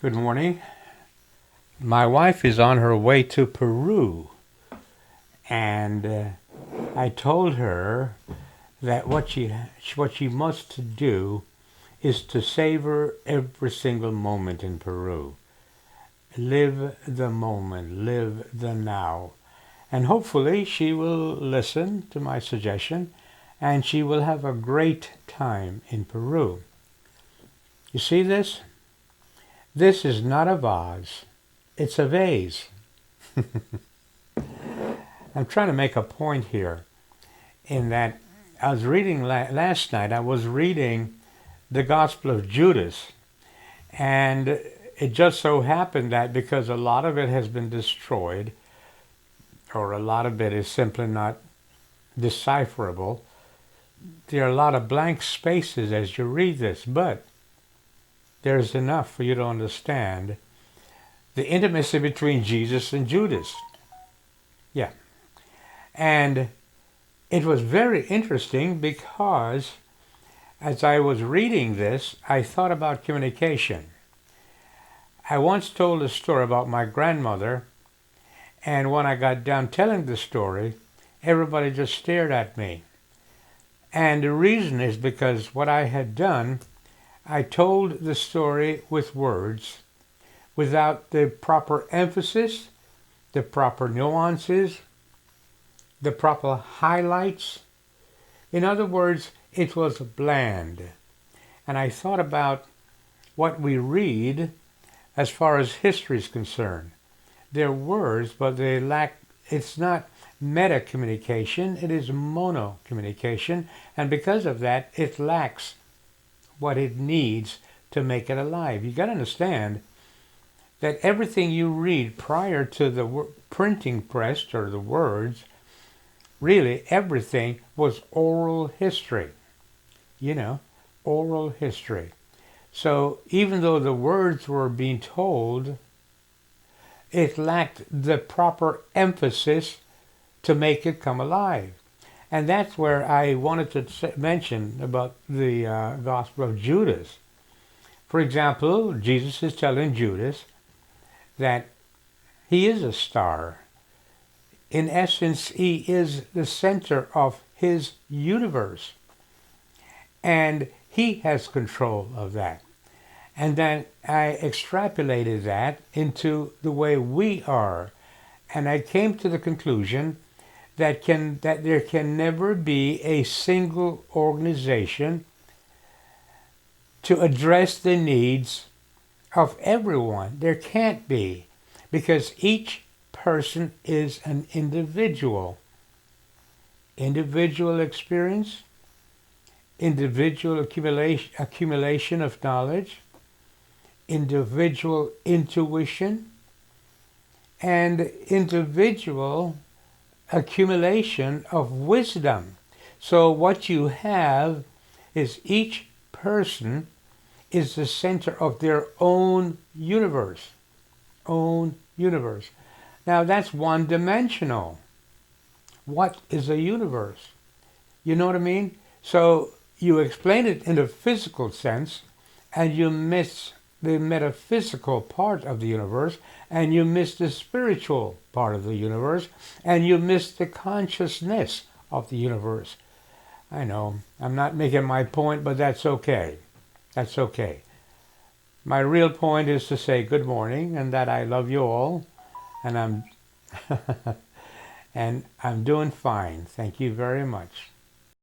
Good morning. My wife is on her way to Peru, and I told her that what she must do is to savor every single moment in Peru. Live the moment, live the now. And hopefully she will listen to my suggestion and she will have a great time in Peru. You see this? This is not a vase, it's a vase. I'm trying to make a point here in that I was reading last night, I was reading the Gospel of Judas, and it just so happened that because a lot of it has been destroyed, or a lot of it is simply not decipherable, there are a lot of blank spaces as you read this, but there's enough for you to understand the intimacy between Jesus and Judas. Yeah. And it was very interesting because as I was reading this, I thought about communication. I once told a story about my grandmother, and when I got done telling the story, everybody just stared at me. And the reason is because what I had done, I told the story with words, without the proper emphasis, the proper nuances, the proper highlights. In other words, it was bland. And I thought about what we read as far as history is concerned. They're words, but they lack, it's not meta communication, it is mono communication. And because of that, it lacks what it needs to make it alive. You got to understand that everything you read prior to the printing press or the words, really everything was oral history. Oral history. So even though the words were being told, it lacked the proper emphasis to make it come alive. And that's where I wanted to mention about the Gospel of Judas. For example, Jesus is telling Judas that he is a star. In essence, he is the center of his universe. And he has control of that. And then I extrapolated that into the way we are. And I came to the conclusion that there can never be a single organization to address the needs of everyone. There can't be, because each person is an individual. Individual experience, individual accumulation of knowledge, individual intuition, and individual accumulation of wisdom. So what you have is each person is the center of their own universe. Own universe. Now that's one-dimensional. What is a universe? You know what I mean? So you explain it in a physical sense, and you miss the metaphysical part of the universe, and you miss the spiritual part of the universe, and you miss the consciousness of the universe. I know, I'm not making my point, but that's okay. That's okay. My real point is to say good morning and that I love you all, and I'm and I'm doing fine. Thank you very much.